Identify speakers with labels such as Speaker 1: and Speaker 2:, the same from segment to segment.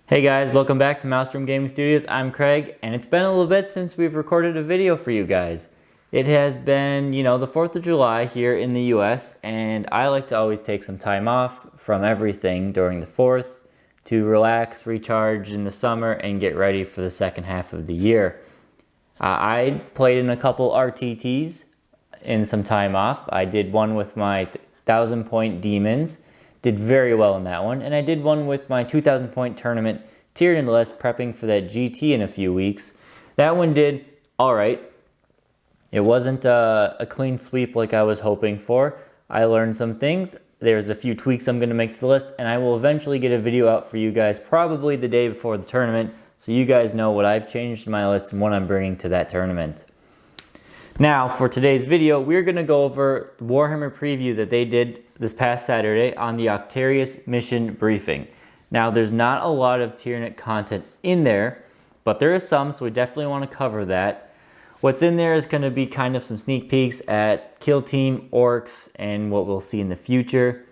Speaker 1: Hey guys, welcome back to Maelstrom Gaming Studios. I'm Craig, and it's been a little bit since we've recorded a video for you guys. It has been, the 4th of July here in the US, and I like to always take some time off from everything during the 4th to relax, recharge in the summer, and get ready for the second half of the year. I played in a couple RTTs in some time off. I did one with my 1,000 point demons. Did very well in that one, and I did one with my 2,000 point tournament Tyranid list, prepping for that GT in a few weeks. That one did all right. It wasn't a clean sweep like I was hoping for. I learned some things. There's a few tweaks I'm going to make to the list, and I will eventually get a video out for you guys probably the day before the tournament, so you guys know what I've changed in my list and what I'm bringing to that tournament. Now, for today's video, we're going to go over the Warhammer preview that they did this past Saturday on the Octarius mission briefing. Now, there's not a lot of Tyranid content in there, but there is some, so we definitely want to cover that. What's in there is going to be kind of some sneak peeks at Kill Team, Orks, and what we'll see in the future.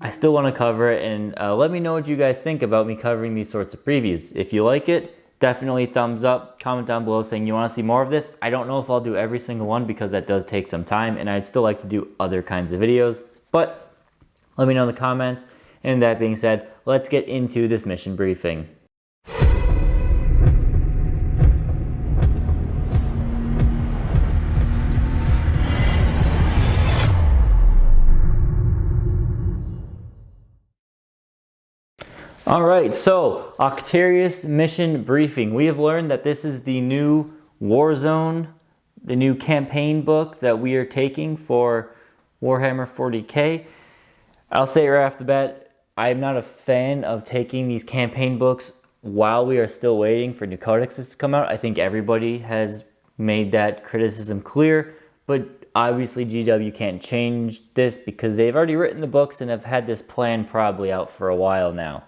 Speaker 1: I still want to cover it, and let me know what you guys think about me covering these sorts of previews. If you like it, definitely thumbs up, comment down below saying you want to see more of this. I don't know if I'll do every single one because that does take some time, and I'd still like to do other kinds of videos, but let me know in the comments. And that being said, let's get into this mission briefing. Alright, so Octarius mission briefing. We have learned that this is the new Warzone, the new campaign book that we are taking for Warhammer 40k. I'll say right off the bat, I'm not a fan of taking these campaign books while we are still waiting for new codexes to come out. I think everybody has made that criticism clear, but obviously GW can't change this because they've already written the books and have had this plan probably out for a while now.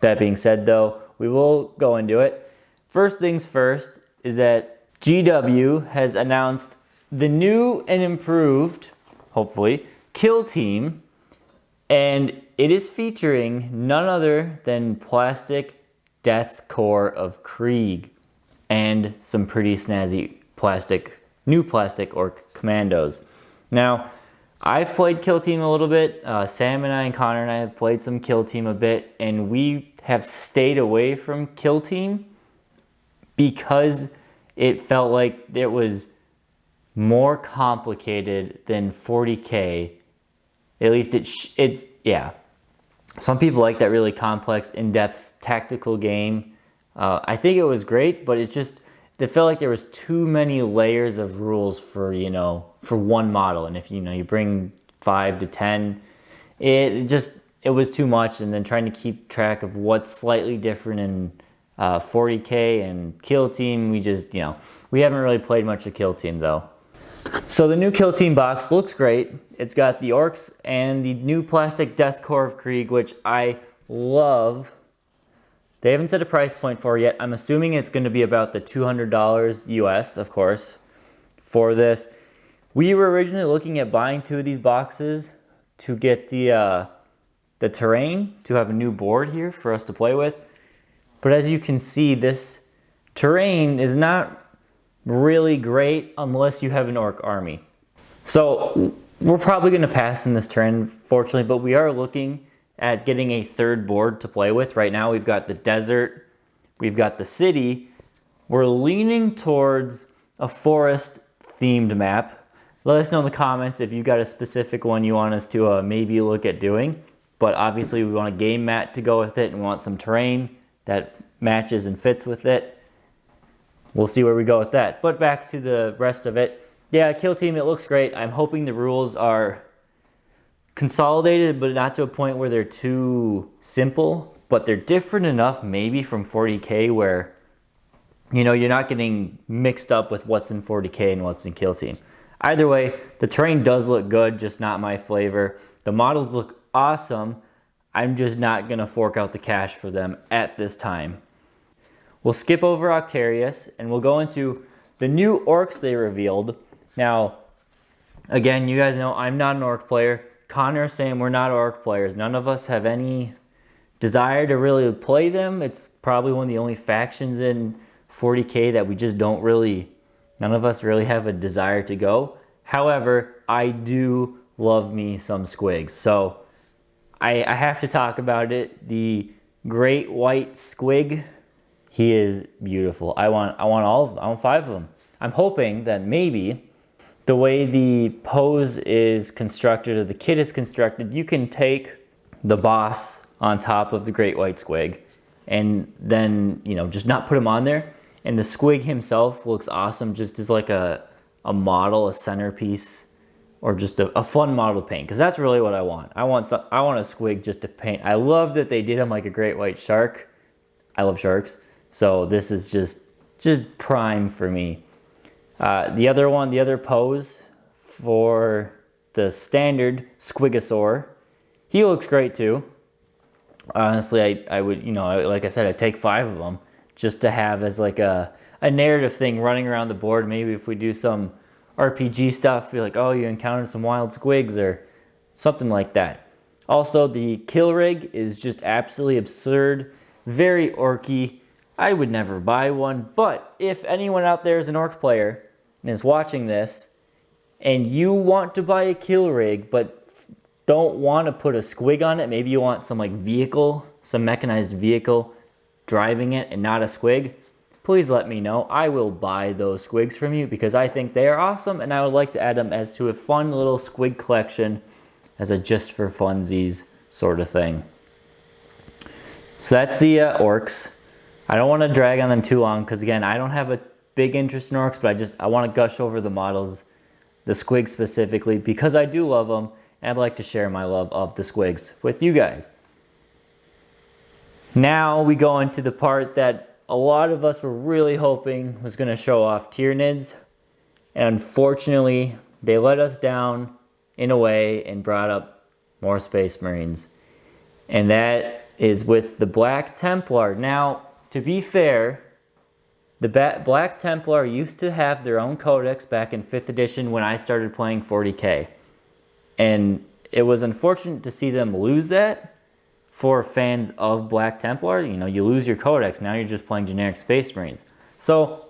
Speaker 1: That being said though, we will go into it. First things first is that GW has announced the new and improved, hopefully, Kill Team, and it is featuring none other than plastic Death Core of Krieg and some pretty snazzy new plastic Ork commandos. Now, I've played Kill Team a little bit. Sam and I and Connor and I have played some Kill Team a bit, and we have stayed away from Kill Team because it felt like it was more complicated than 40k. At least it's yeah. Some people like that really complex, in-depth tactical game. I think it was great, but it felt like there was too many layers of rules for for one model, and if you bring 5 to 10, it was too much. And then trying to keep track of what's slightly different in 40k and Kill Team, we haven't really played much of Kill Team though. So the new Kill Team box looks great. It's got the Orks and the new plastic Death Core of Krieg, which I love. They haven't set a price point for it yet. I'm assuming it's going to be about the $200 US, of course, for this. We were originally looking at buying 2 of these boxes to get the terrain, to have a new board here for us to play with. But as you can see, this terrain is not really great unless you have an Ork army. So we're probably going to pass in this terrain, fortunately, but we are looking at getting a 3rd board to play with. Right now we've got the desert, we've got the city. We're leaning towards a forest themed map. Let us know in the comments if you've got a specific one you want us to maybe look at doing. But obviously we want a game mat to go with it, and we want some terrain that matches and fits with it. We'll see where we go with that. But back to the rest of it. Yeah, Kill Team, it looks great. I'm hoping the rules are consolidated, but not to a point where they're too simple. But they're different enough maybe from 40k where, you're not getting mixed up with what's in 40k and what's in Kill Team. Either way, the terrain does look good, just not my flavor. The models look awesome. I'm just not going to fork out the cash for them at this time. We'll skip over Octarius and we'll go into the new Orks they revealed. Now, again, you guys know I'm not an Ork player. Connor, Sam, we're not Ork players. None of us have any desire to really play them. It's probably one of the only factions in 40K that we just don't really, none of us really have a desire to go. However, I do love me some squigs. So I have to talk about it. The great white squig, he is beautiful. I want all of them. I want 5 of them. I'm hoping that maybe the way the pose is constructed, or the kit is constructed, you can take the boss on top of the great white squig and then, you know, just not put him on there. And the squig himself looks awesome, just as like a model, a centerpiece, or just a fun model to paint, because that's really what I want. I want a squig just to paint. I love that they did him like a great white shark. I love sharks, so this is just prime for me. The other pose for the standard Squigosaur, he looks great too. Honestly, I would, you know, like I said, I'd take 5 of them just to have as like a narrative thing running around the board. Maybe if we do some RPG stuff, feel like, oh, you encountered some wild squigs or something like that. Also, the kill rig is just absolutely absurd, very orky. I would never buy one, but if anyone out there is an orc player and is watching this and you want to buy a kill rig but don't want to put a squig on it, maybe you want some like vehicle, some mechanized vehicle driving it and not a squig, please let me know. I will buy those squigs from you because I think they are awesome, and I would like to add them as to a fun little squig collection as a just for funsies sort of thing. So that's the orcs. I don't want to drag on them too long because, again, I don't have a big interest in orcs, but I want to gush over the models, the squigs specifically, because I do love them, and I'd like to share my love of the squigs with you guys. Now we go into the part that a lot of us were really hoping was going to show off Tyranids, and unfortunately they let us down in a way and brought up more Space Marines, and that is with the Black Templar. Now, to be fair, the Black Templar used to have their own codex back in 5th edition when I started playing 40K, and it was unfortunate to see them lose that. For fans of Black Templar, you know, you lose your codex. Now you're just playing generic Space Marines. So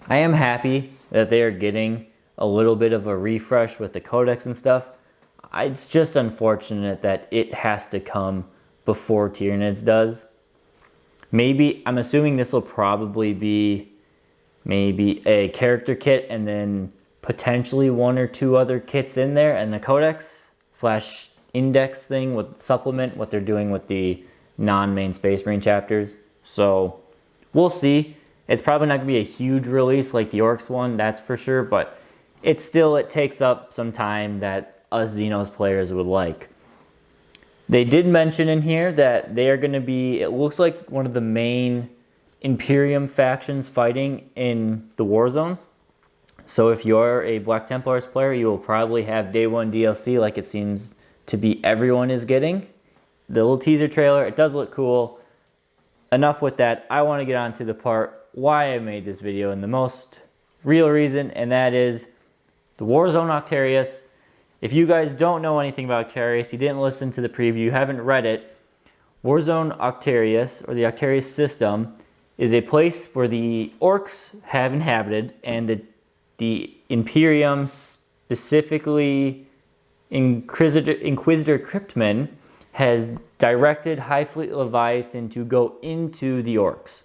Speaker 1: I am happy that they are getting a little bit of a refresh with the codex and stuff. It's just unfortunate that it has to come before Tyranids does. Maybe, I'm assuming this will probably be maybe a character kit and then potentially 1 or 2 other kits in there, and the codex / index thing with supplement what they're doing with the non-main Space Marine chapters. So we'll see. It's probably not going to be a huge release like the Orks one, that's for sure, but it takes up some time that us Xenos players would like. They did mention in here that they are going to be, it looks like, one of the main Imperium factions fighting in the Warzone. So if you're a Black Templars player, you will probably have Day 1 DLC like it seems to be everyone is getting. The little teaser trailer, it does look cool. Enough with that. I want to get on to the part why I made this video, and the most real reason, and that is the Warzone Octarius. If you guys don't know anything about Octarius, you didn't listen to the preview, you haven't read it, Warzone Octarius, or the Octarius system, is a place where the Orks have inhabited, and the Imperium, specifically Inquisitor Cryptman, has directed High Fleet Leviathan to go into the Orks.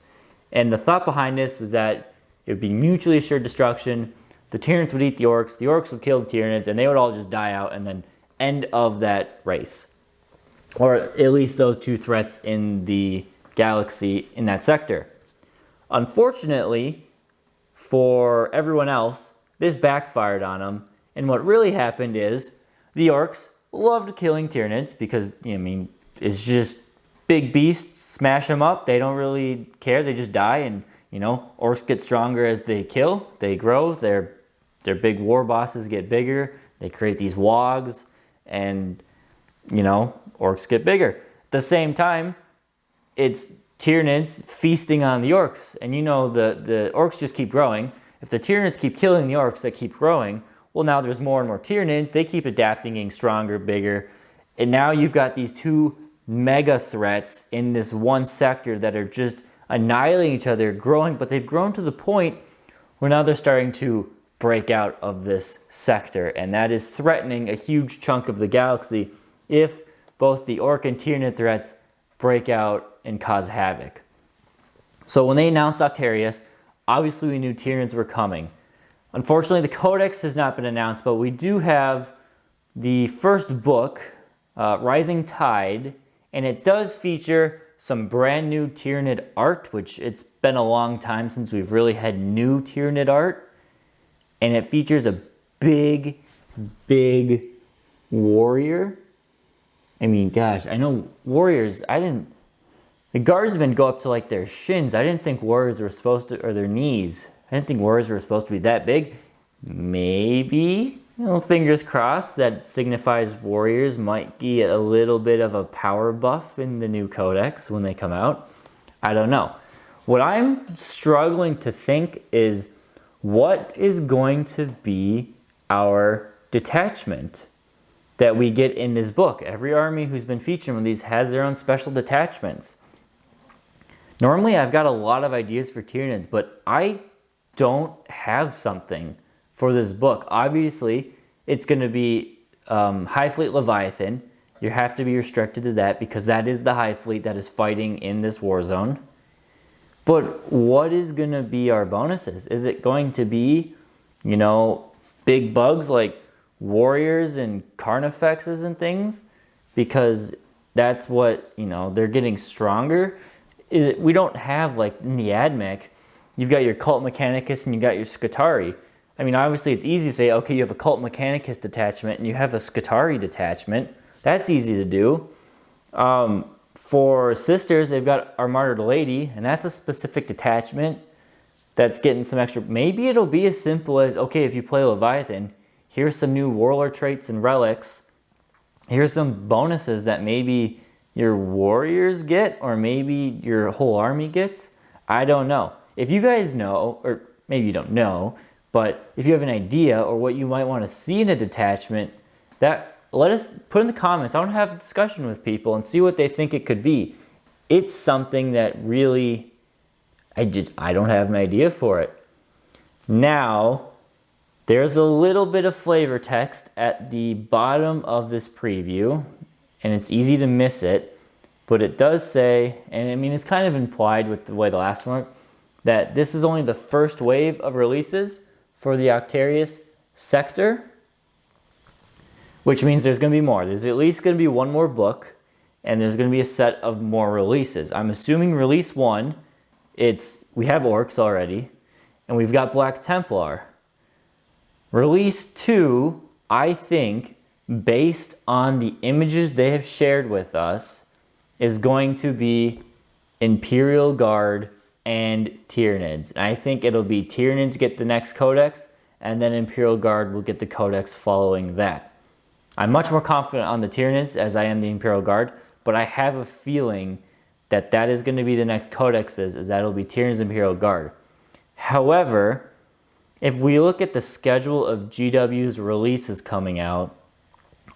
Speaker 1: And the thought behind this was that it would be mutually assured destruction. The Tyranids would eat the Orks would kill the Tyranids, and they would all just die out, and then end of that race. Or at least those 2 threats in the galaxy in that sector. Unfortunately, for everyone else, this backfired on them, and what really happened is the Orks loved killing Tyranids because, I mean, it's just big beasts, smash them up, they don't really care, they just die, and, you know, Orks get stronger as they kill, they grow, their big war bosses get bigger, they create these wogs, and, you know, Orks get bigger. At the same time, it's Tyranids feasting on the Orks, and you know the Orks just keep growing. If the Tyranids keep killing the Orks, they keep growing. Well, now there's more and more Tyranids. They keep adapting, getting stronger, bigger. And now you've got these 2 mega threats in this one sector that are just annihilating each other, growing, but they've grown to the point where now they're starting to break out of this sector, and that is threatening a huge chunk of the galaxy if both the Orc and Tyranid threats break out and cause havoc. So when they announced Octarius, obviously we knew Tyranids were coming. Unfortunately, the Codex has not been announced, but we do have the first book, Rising Tide, and it does feature some brand new Tyranid art, which it's been a long time since we've really had new Tyranid art. And it features a big, big warrior. I mean, gosh, I know warriors, the guardsmen go up to like their shins. I didn't think warriors were supposed to, or their knees. I didn't think warriors were supposed to be that big. Maybe, fingers crossed, that signifies warriors might get a little bit of a power buff in the new codex when they come out. I don't know. What I'm struggling to think is, what is going to be our detachment that we get in this book? Every army who's been featured in these has their own special detachments. Normally, I've got a lot of ideas for Tyranids, but I don't have something for this book. Obviously, it's going to be High Fleet Leviathan. You have to be restricted to that because that is the High Fleet that is fighting in this war zone. But what is going to be our bonuses? Is it going to be, big bugs like warriors and carnifexes and things? Because that's what, they're getting stronger. We don't have, like in the AdMech, you've got your Cult Mechanicus and you've got your Skitarii. I mean, obviously it's easy to say, okay, you have a Cult Mechanicus detachment and you have a Skitarii detachment. That's easy to do. For sisters, they've got our Martyred Lady, and that's a specific detachment that's getting some extra. Maybe it'll be as simple as, okay, if you play Leviathan, here's some new warlord traits and relics. Here's some bonuses that maybe your warriors get, or maybe your whole army gets. I don't know. If you guys know, or maybe you don't know, but if you have an idea or what you might want to see in a detachment, let us put in the comments. I want to have a discussion with people and see what they think it could be. It's something that really, I don't have an idea for it. Now, there's a little bit of flavor text at the bottom of this preview, and it's easy to miss it, but it does say, and I mean, it's kind of implied with the way the last one worked, that this is only the first wave of releases for the Octarius sector, which means there's going to be more. There's at least going to be one more book, and there's going to be a set of more releases. I'm assuming release 1, we have Orks already, and we've got Black Templar. Release 2, I think, based on the images they have shared with us, is going to be Imperial Guard and Tyranids. And I think it'll be Tyranids get the next codex, and then Imperial Guard will get the codex following that. I'm much more confident on the Tyranids as I am the Imperial Guard, but I have a feeling that that is going to be the next codexes, is that it'll be Tyranids Imperial Guard. However, if we look at the schedule of GW's releases coming out,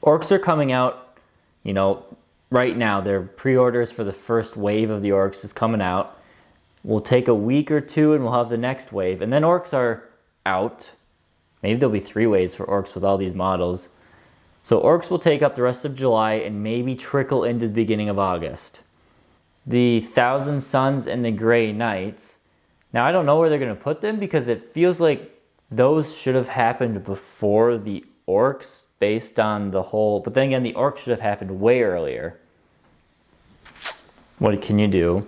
Speaker 1: Orks are coming out, right now. Their pre-orders for the first wave of the Orks is coming out. We'll take a week or two and we'll have the next wave. And then Orks are out. Maybe there'll be 3 waves for Orks with all these models. So Orks will take up the rest of July and maybe trickle into the beginning of August. The Thousand Suns and the Grey Knights. Now I don't know where they're going to put them because it feels like those should have happened before the Orks based on the whole... But then again, the Orks should have happened way earlier. What can you do?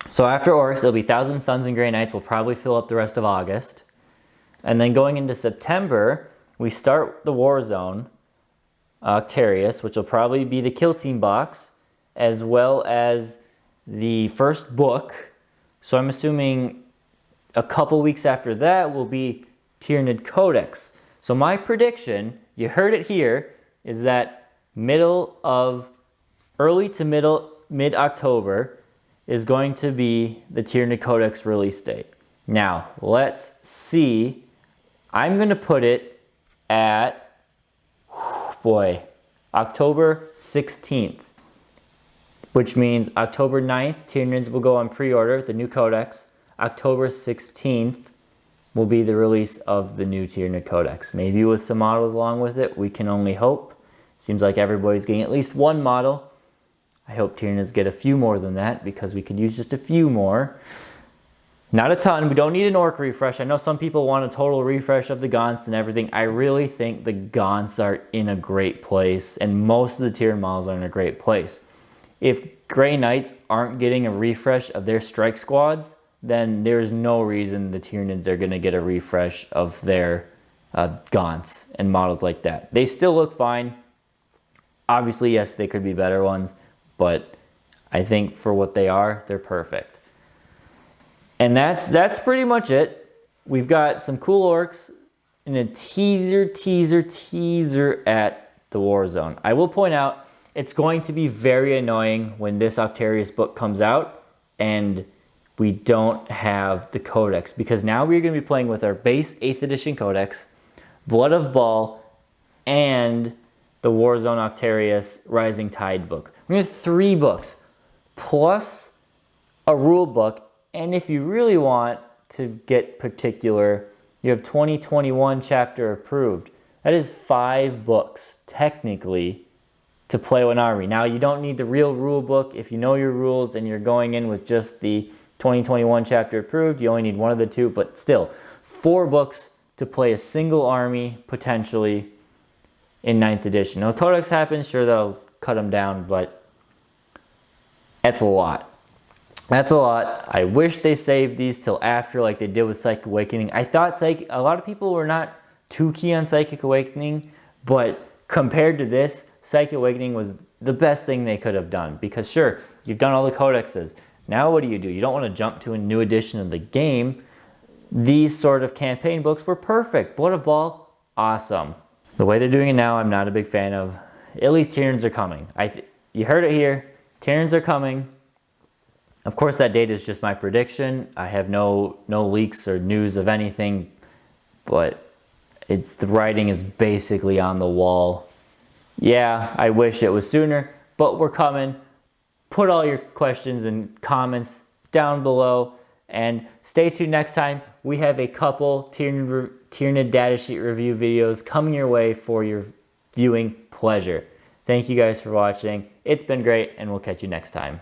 Speaker 1: So after Orks, it'll be Thousand Suns and Grey Knights will probably fill up the rest of August. And then going into September, we start the Warzone Octarius, which will probably be the Kill Team box, as well as the first book. So I'm assuming a couple weeks after that will be Tyranid Codex. So my prediction, you heard it here, is that early to mid-October is going to be the Tyranid Codex release date. Now, let's see. I'm going to put it at, October 16th. which means October 9th, Tyranids will go on pre-order, the new codex. October 16th will be the release of the new Tyranid codex. Maybe with some models along with it, we can only hope. Seems like everybody's getting at least one model. I hope Tyranids get a few more than that because we could use just a few more. Not a ton. We don't need an orc refresh. I know some people want a total refresh of the gaunts and everything. I really think the gaunts are in a great place, and most of the Tyranid models are in a great place. If Grey Knights aren't getting a refresh of their strike squads, then there's no reason the Tyranids are going to get a refresh of their gaunts and models like that. They still look fine. Obviously, yes, they could be better ones, but I think for what they are, they're perfect. And that's pretty much it. We've got some cool orcs and a teaser at the Warzone. I will point out, it's going to be very annoying when this Octarius book comes out and we don't have the codex, because now we're going to be playing with our base 8th edition codex, Blood of Baal, and the Warzone Octarius Rising Tide book. We have 3 books, plus a rule book, and if you really want to get particular, you have 2021 chapter approved. That is 5 books, technically, to play an army. Now, you don't need the real rule book. If you know your rules and you're going in with just the 2021 chapter approved, you only need one of the 2, but still, 4 books to play a single army, potentially, in 9th edition. Now, codex happens, sure, that'll cut them down, but that's a lot. That's a lot. I wish they saved these till after, like they did with Psychic Awakening. I thought a lot of people were not too keen on Psychic Awakening, but compared to this, Psychic Awakening was the best thing they could have done, because sure, you've done all the codexes. Now what do? You don't want to jump to a new edition of the game. These sort of campaign books were perfect. Blood of Baal, awesome. The way they're doing it now, I'm not a big fan of. At least Tyranids are coming. You heard it here. Tyranids are coming. Of course, that date is just my prediction. I have no leaks or news of anything, but the writing is basically on the wall. Yeah, I wish it was sooner, but we're coming. Put all your questions and comments down below, and stay tuned next time. We have a couple Tyranid datasheet review videos coming your way for your viewing pleasure. Thank you guys for watching. It's been great, and we'll catch you next time.